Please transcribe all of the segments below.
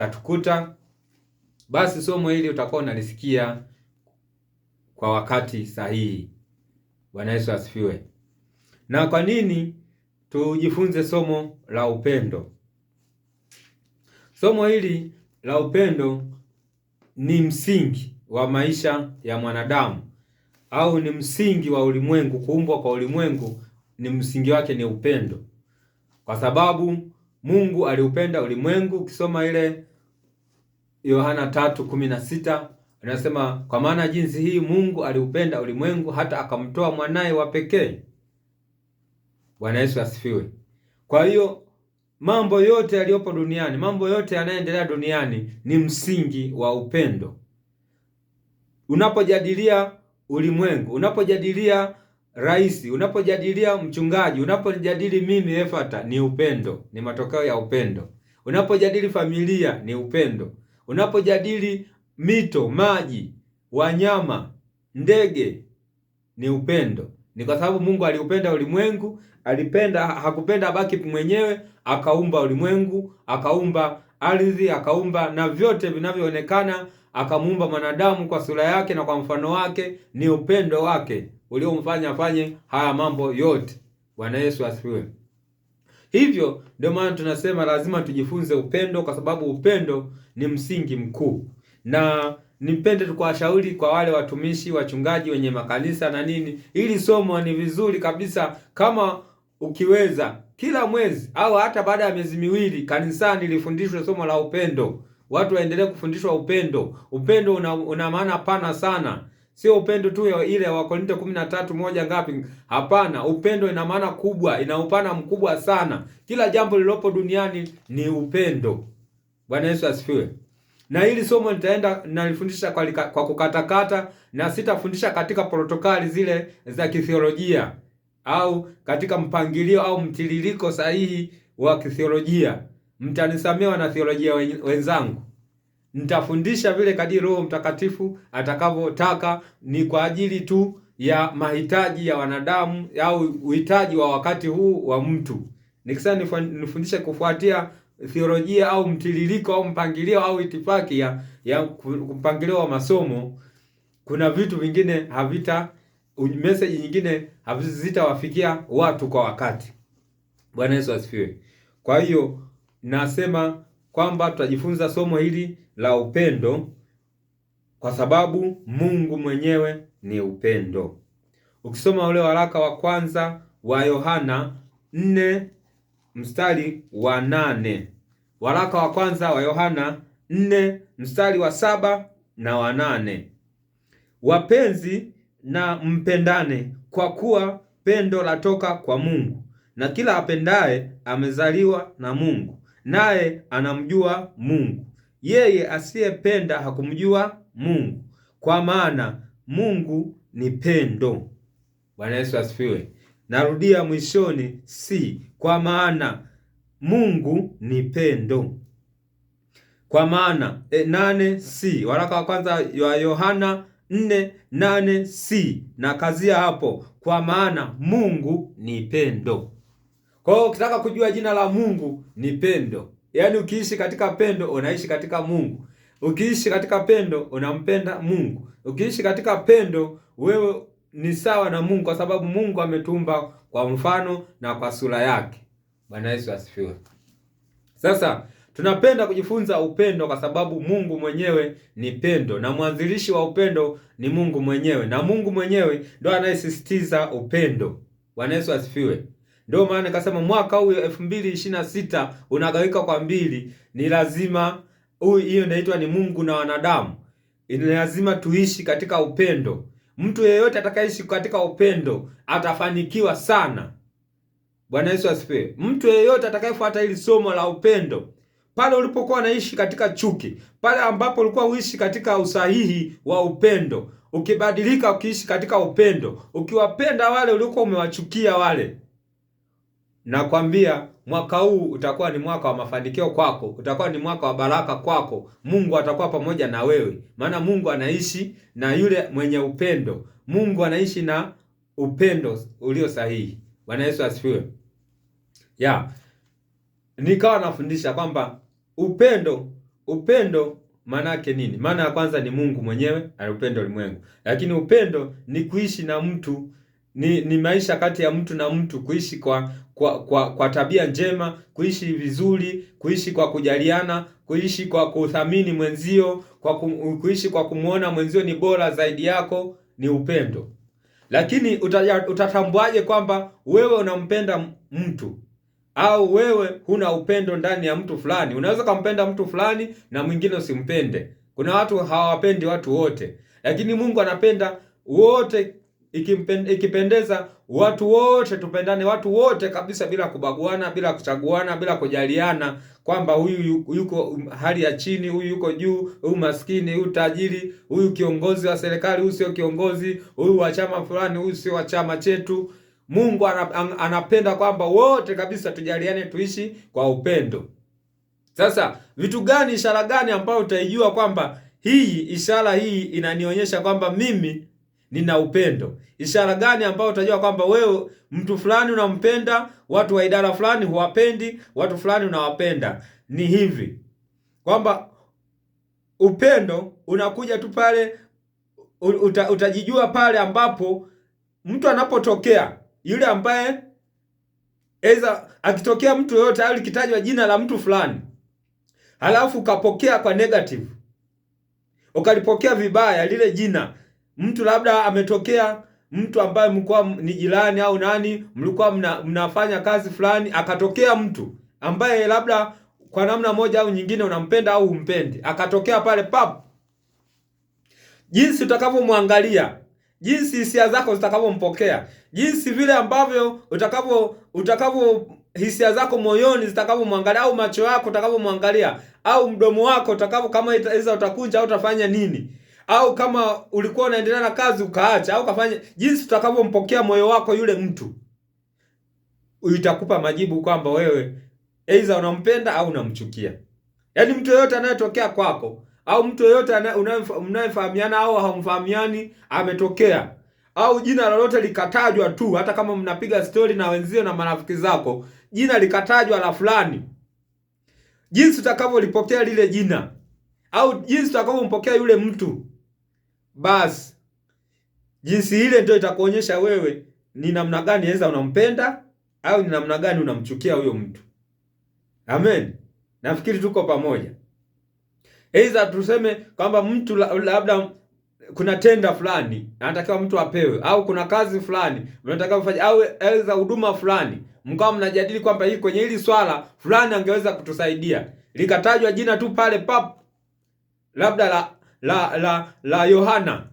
tatukuta, basi somo hili utakuwa unalisikia kwa wakati sahihi. Bwana Yesu asifiwe. Na kwa nini tujifunze somo la upendo? Somo hili la upendo ni msingi wa maisha ya mwanadamu, au ni msingi wa ulimwengu. Kuumbwa kwa ulimwengu ni msingi wake ni upendo, kwa sababu Mungu aliupenda ulimwengu. Ukisoma ile Yohana 3:16 anasema, kwa maana jinsi hii Mungu aliupenda ulimwengu hata akamtoa mwanaye wa pekee. Bwana Yesu asifiwe. Kwa hiyo mambo yote yaliyopo duniani, mambo yote yanayoendelea duniani ni msingi wa upendo. Unapojadilia ulimwengu, unapojadilia rais, unapojadilia mchungaji, unapojadili mimi Efata, ni upendo, ni matokeo ya upendo. Unapojadili familia ni upendo. Unapojadili mito, maji, wanyama, ndege ni upendo. Ni kwa sababu Mungu aliupenda ulimwengu, hakupenda abaki mwenyewe, akaumba ulimwengu, akaumba ardhi, akaumba na vyote vinavyoonekana, akamuumba mwanadamu kwa sura yake na kwa mfano wake. Ni upendo wake uliomfanya afanye haya mambo yote. Bwana Yesu asifiwe. Hivyo ndio maana tunasema lazima tujifunze upendo, kwa sababu upendo ni msingi mkuu. Na nipende tukuwashauri kwa wale watumishi, wachungaji wenye makanisa na nini, ili somo ni vizuri kabisa kama ukiweza kila mwezi au hata baada ya miezi miwili kanisani lifundishwe somo la upendo. Watu waendelee kufundishwa upendo. Upendo una maana pana sana. Sio upendo tu ile wa Wakorintho 13:1 ngapi? Hapana, upendo ina maana kubwa, ina upana mkubwa sana. Kila jambo lilopo duniani ni upendo. Bwana Yesu asifiwe. Na hili somo nitaenda nalifundisha kwa kukatakata, na sitafundisha katika protokali zile za kithiolojia au katika mpangilio au mtiririko sahihi wa kithiolojia. Mtanisamehe na theolojia wenzangu. Nitafundisha vile kadiri Roho Mtakatifu atakavyotaka. Ni kwa ajili tu ya mahitaji ya wanadamu au uhitaji wa wakati huu wa mtu. Nikisema nifundishe kufuatia theolojia au mtiririko au mpangilio au itifaki ya mpangilio wa masomo, kuna vitu vingine message nyingine hazitawafikia watu kwa wakati. Bwana Yesu asifiwe. Kwa hiyo nasema kwamba tutajifunza somo hili la upendo kwa sababu Mungu mwenyewe ni upendo. Ukisoma ule waraka wa kwanza wa Yohana 4:8, waraka wa kwanza wa Yohana 4:7 na 8, wapenzi na mpendane, kwa kuwa pendo latoka kwa Mungu, na kila apendaye amezaliwa na Mungu, naye anamjua Mungu. Yeye asiyependa hakumjua Mungu, kwa maana Mungu ni pendo. Bwana Yesu asifiwe. Narudia mwishoni, kwa maana Mungu ni pendo. Kwa maana 8 waraka wa kwanza wa Yohana 4:8 na kazia hapo, kwa maana Mungu ni pendo. Kwa hiyo ukitaka kujua jina la Mungu ni pendo. Yaani ukiishi katika pendo unaishi katika Mungu. Ukiishi katika pendo unampenda Mungu. Ukiishi katika pendo wewe ni sawa na Mungu, kwa sababu Mungu ametumba kwa mfano na kwa sura yake. Bwana Yesu asifiwe. Sasa tunapenda kujifunza upendo kwa sababu Mungu mwenyewe ni pendo, na mwanzilishi wa upendo ni Mungu mwenyewe, na Mungu mwenyewe ndo anayesisitiza upendo. Bwana Yesu asifiwe. Ndio maana nikasema mwaka huu 2026 unagawika kwa mbili. Ni lazima hiyo inaitwa ni Mungu na wanadamu. Ni lazima tuishi katika upendo. Mtu yeyote atakayeishi katika upendo atafanikiwa sana. Bwana Yesu asifiwe. Mtu yeyote atakayefuata hili somo la upendo, pale ulipokuwa unaishi katika chuki, pale ambapo ulikuwa uishi katika usahihi wa upendo, ukibadilika ukiishi katika upendo, ukiwapenda wale uliokuwa umewachukia wale, nakwambia mwaka huu utakuwa ni mwaka wa mafanikio kwako, utakuwa ni mwaka wa baraka kwako. Mungu atakuwa pamoja na wewe, maana Mungu anaishi na yule mwenye upendo. Mungu anaishi na upendo ulio sahihi. Bwana Yesu asifiwe. Nikawa nafundisha kwamba upendo upendo maana yake nini? Maana ya kwanza ni Mungu mwenyewe alipenda ulimwengu, lakini upendo ni kuishi na mtu, ni maisha kati ya mtu na mtu, kuishi kwa tabia njema, kuishi vizuri, kuishi kwa kujaliana, kuishi kwa kuthamini mwenzio, kuishi kwa kumuona mwenzio ni bora zaidi yako, ni upendo. Lakini utatambuaje kwamba wewe unampenda mtu au wewe huna upendo ndani ya mtu fulani? Unaweza kumpenda mtu fulani na mwingine usimpende. Kuna watu hawapendi watu wote, lakini Mungu anapenda wote. Ikipendeza watu wote tupendane, watu wote kabisa, bila kubaguana, bila kuchaguana, bila kujaliana kwamba huyu yuko hali ya chini, huyu yuko juu, huyu maskini, huyu tajiri, huyu kiongozi wa serikali, huyu sio kiongozi, huyu wa chama fulani, huyu sio wa chama chetu. Mungu anapenda kwamba wote kabisa tujaliane, tuishi kwa upendo. Sasa vitu gani, ishara gani ambayo utaijua kwamba hii ishara hii inanionyesha kwamba mimi nina upendo? Ishara gani ambayo utajua kwamba wewe mtu fulani unampenda, watu wa idara fulani huwapendi, watu fulani unawapenda? Ni hivi kwamba upendo unakuja tu pale, utajijua pale ambapo mtu anapotokea, yule ambaye akitokea mtu yoyote au likitajwa jina la mtu fulani, halafu ukapokea kwa negative, ukalipokea vibaya lile jina, mtu labda ametokea mtu ambaye mlikuwa ni jirani au nani, mlikuwa mnafanya kazi fulani, akatokea mtu ambaye labda kwa namna moja au nyingine unampenda au humpendi, akatokea pale pap, jinsi utakavyomwangalia, jinsi hisia zako zitakavyompokea, jinsi vile ambavyo utakavyo hisia zako moyoni zitakavyomwangalia, au macho yako utakavyomwangalia, au mdomo wako utakavyo, kama iza utakunja au utafanya nini, au kama ulikuwa unaendelea na kazi ukaacha au kafanya, jinsi utakavyompokea moyo wako yule mtu, itakupa majibu kwamba wewe aidha unampenda au unamchukia. Yaani mtu yeyote anayetokea kwako, au mtu yeyote unayefahamiana au hamfahamiani ametokea, au jina lolote likatajwa tu, hata kama mnapiga story na wenzio na marafiki zako, jina likatajwa la fulani, jinsi utakavyolipokea lile jina au jinsi utakavyompokea yule mtu, basi jinsi ile ndio itakuonyesha wewe ni namna gani aidha unampenda au ni namna gani unamchukia huyo mtu. Amen. Nafikiri tuko pamoja. Aidha tuseme kwamba mtu labda kuna tenda fulani anatakiwa mtu apewe, au kuna kazi fulani unataka kufanya, au aidha huduma fulani, mkao mnajadili kwamba hii kwenye hili swala fulani angeweza kutusaidia, likatajwa jina tu pale pap, labda la Yohana.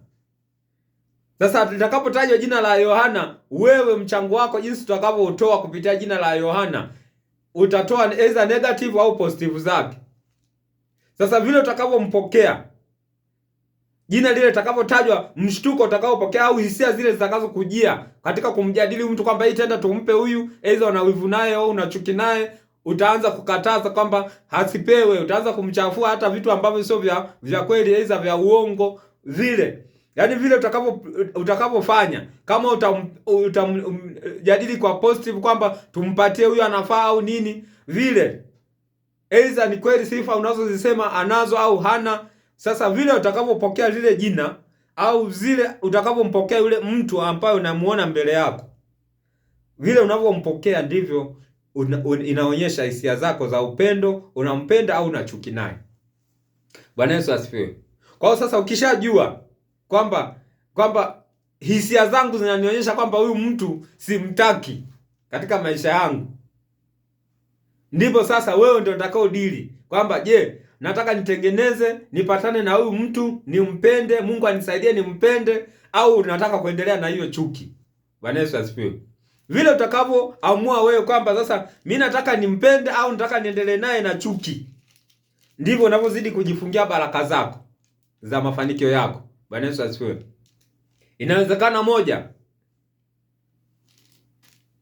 Sasa tutakapotajwa jina la Yohana, wewe mchango wako jinsi utakavyotoa kupitia jina la Yohana, utatoa either negative au positive zake. Sasa vile utakavyompokea jina lile litakavyotajwa, mshtuko utakaopokea au hisia zile zitakazokujia katika kumjadili mtu kwamba hii tenda tumpe huyu, either una wivu naye au una chuki naye, utaanza kukataza kwamba hasipewe, utaanza kumchafua hata vitu ambavyo sio vya kweli, either vya uongo vile. Yaani vile utakavyofanya, kama utamjadili kwa positive kwamba tumpatie huyu anafaa au nini, vile either ni kweli sifa unazozisema anazo au hana. Sasa vile utakavyopokea lile jina au zile utakavyompokea yule mtu ambaye unamuona mbele yako, vile unavyompokea ndivyo inaonyesha hisia zako za upendo, unampenda au unachuki naye. Bwana Yesu asifiwe. Kwa hiyo sasa ukishajua kwamba hisia zangu zinanionyesha kwamba huyu mtu simtaki katika maisha yangu, ndipo sasa wewe ndio utakao dili kwamba je, nataka nitengeneze nipatane na huyu mtu nimpende, Mungu anisaidie nimpende, au nataka kuendelea na hiyo chuki. Bwana Yesu asifiwe. Vile utakavyoamua wewe kwamba sasa mimi nataka nimpende au nataka niendelee naye na chuki, ndivyo unavyozidi kujifungia baraka zako za mafanikio yako. Bwana Yesu asifiwe. Inawezekana moja,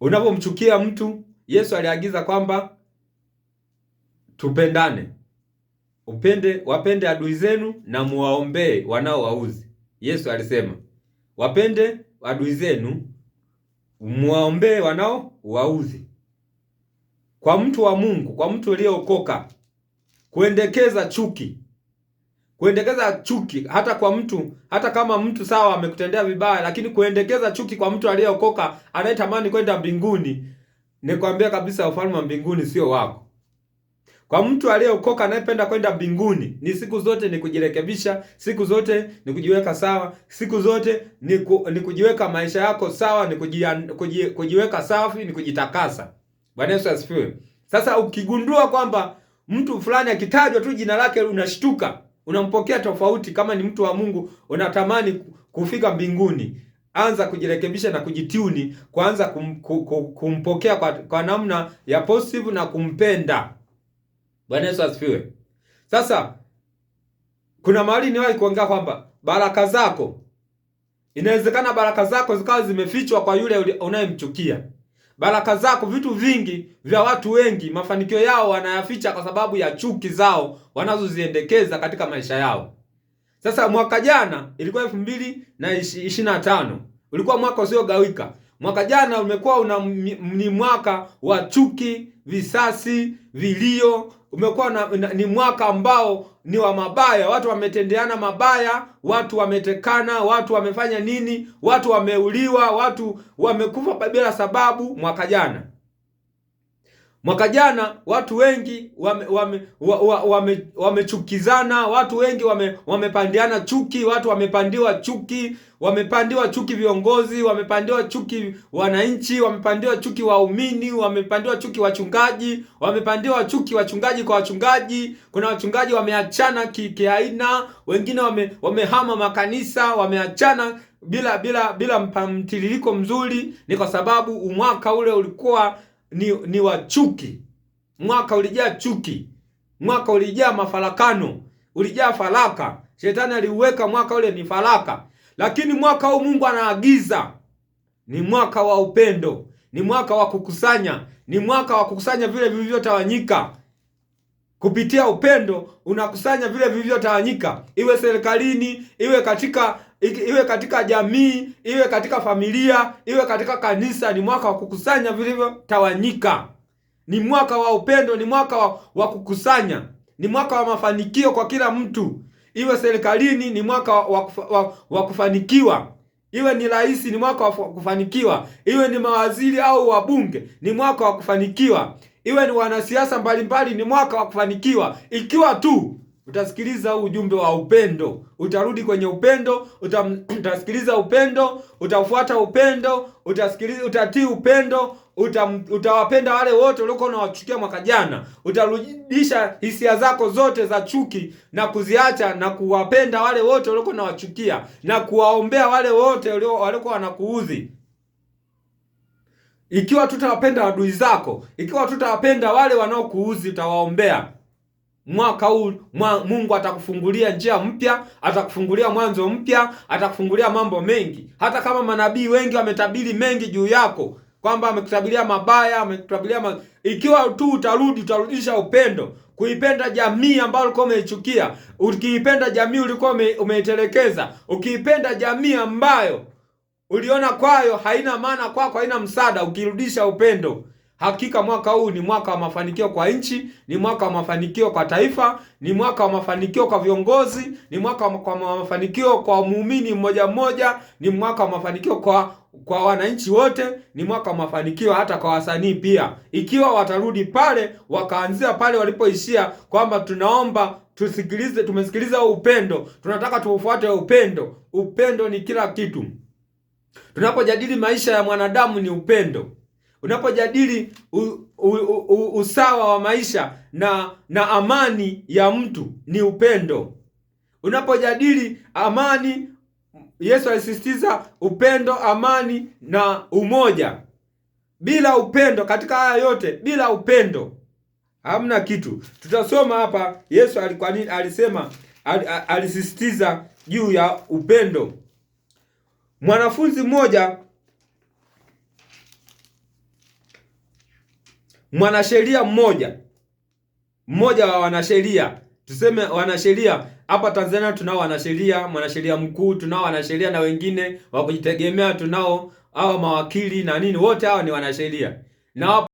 unapomchukia mtu, Yesu aliagiza kwamba tupendane. Wapende adui zenu na muwaombee wanaowauzi. Yesu alisema wapende adui zenu, muwaombee wanaowauzi. Kwa mtu wa Mungu, kwa mtu aliyeokoka, kuendekeza chuki. Kuendekeza chuki hata kwa mtu, hata kama mtu sawa amekutendea vibaya, lakini kuendekeza chuki kwa mtu aliyeokoka anayetamani kwenda mbinguni, nikwambia kabisa ufalme wa mbinguni sio wako. Kwa mtu aliyeokoka anayependa kwenda mbinguni, ni siku zote ni kujirekebisha, siku zote ni kujiweka sawa, siku zote ni kujiweka maisha yako sawa, ni kujiweka safi, ni kujitakasa. Bwana Yesu asifiwe. Sasa ukigundua kwamba mtu fulani akitajwa tu jina lake unashtuka, unampokea tofauti, kama ni mtu wa Mungu unatamani kufika mbinguni, anza kujirekebisha na kujituni, kuanza kumpokea kwa namna ya positive na kumpenda. Bwana Yesu asifiwe. Sasa kuna mahali niwahi kuongea kwamba baraka zako, inawezekana baraka zako zikawa zimefichwa kwa yule unayemchukia. Baraka zako, vitu vingi vya watu wengi, mafanikio yao wanayaficha kwa sababu ya chuki zao wanazoziendekeza katika maisha yao. Sasa mwaka jana ilikuwa 2025, ulikuwa mwaka usiogawika. Mwaka jana umekuwa ni mwaka wa chuki, visasi, vilio. Umekuwa ni mwaka ambao ni wa mabaya. Watu wametendeana mabaya, watu wametekana, watu wamefanya nini, watu wameuliwa, watu wamekufa bila sababu. Mwaka jana watu wengi wamechukizana, watu wengi wamepandiana chuki, watu wamepandiwa chuki viongozi, wamepandiwa chuki wananchi, wamepandiwa chuki waumini, wamepandiwa chuki wachungaji, wamepandiwa chuki wachungaji kwa wachungaji. Kuna wachungaji wameachana kiaina, wengine wamehama makanisa, wameachana bila mtiririko mzuri. Ni kwa sababu mwaka ule ulikuwa ni wa chuki. Mwaka ulijaa chuki, mwaka ulijaa mafarakano, ulijaa faraka. Shetani aliuweka mwaka ule ni faraka. Lakini mwaka huu Mungu anaagiza ni mwaka wa upendo, ni mwaka wa kukusanya, ni mwaka wa kukusanya vile vilivyotawanyika. Kupitia upendo unakusanya vile vilivyotawanyika, iwe serikalini, iwe katika jamii, iwe katika familia, iwe katika kanisa. Ni mwaka wa kukusanya vilivyotawanyika. Ni mwaka wa upendo, ni mwaka wa kukusanya, ni mwaka wa mafanikio kwa kila mtu. Iwe serikalini, ni mwaka wa kufanikiwa. Iwe ni rais, ni mwaka wa kufanikiwa. Iwe ni mawaziri au wabunge, ni mwaka wa kufanikiwa. Iwe ni wanasiasa mbalimbali, ni mwaka wa kufanikiwa. Ikiwa tu utasikiliza ujumbe wa upendo, utarudi kwenye upendo, utasikiliza upendo, utafuata upendo, utatii upendo, utawapenda wale wote waliokuwa unawachukia mwaka jana, utarudisha hisia zako zote za chuki na kuziacha na kuwapenda wale wote waliokuwa unawachukia na kuwaombea wale wote waliokuwa wanakuudhi. Ikiwa tutawapenda adui zako, ikiwa tutawapenda wale wanaokuudhi, utawaombea, mwaka huu Mungu atakufungulia njia mpya, atakufungulia mwanzo mpya, atakufungulia mambo mengi. Hata kama manabii wengi wametabiri mengi juu yako, kwamba amekutabiria mabaya, ikiwa tu utarudisha upendo, kuipenda jamii ambayo ulikuwa umeichukia, ukiipenda jamii ulikuwa umeitelekeza, ukiipenda jamii ambayo uliona kwayo haina maana kwako, haina msaada, ukirudisha upendo, hakika mwaka huu ni mwaka wa mafanikio kwa nchi, ni mwaka wa mafanikio kwa taifa, ni mwaka wa mafanikio kwa viongozi, ni mwaka wa mafanikio kwa muumini mmoja mmoja, ni mwaka wa mafanikio kwa wananchi wote, ni mwaka wa mafanikio hata kwa wasanii pia. Ikiwa watarudi pale wakaanzia pale walipoishia, kwamba tunaomba tumesikiliza upendo, tunataka tuufuate upendo. Upendo ni kila kitu. Tunapojadili maisha ya mwanadamu ni upendo. Unapojadili usawa wa maisha na amani ya mtu ni upendo. Unapojadili amani, Yesu alisisitiza upendo, amani na umoja. Bila upendo, katika haya yote, bila upendo hamna kitu. Tutasoma hapa Yesu alisisitiza juu ya upendo. Mwanafunzi mwanasheria mmoja wa wanasheria, tuseme wanasheria hapa Tanzania tunao wanasheria, mwanasheria mkuu, tunao wanasheria na wengine wa kujitegemea, tunao hawa mawakili na nini, wote hawa ni wanasheria. Na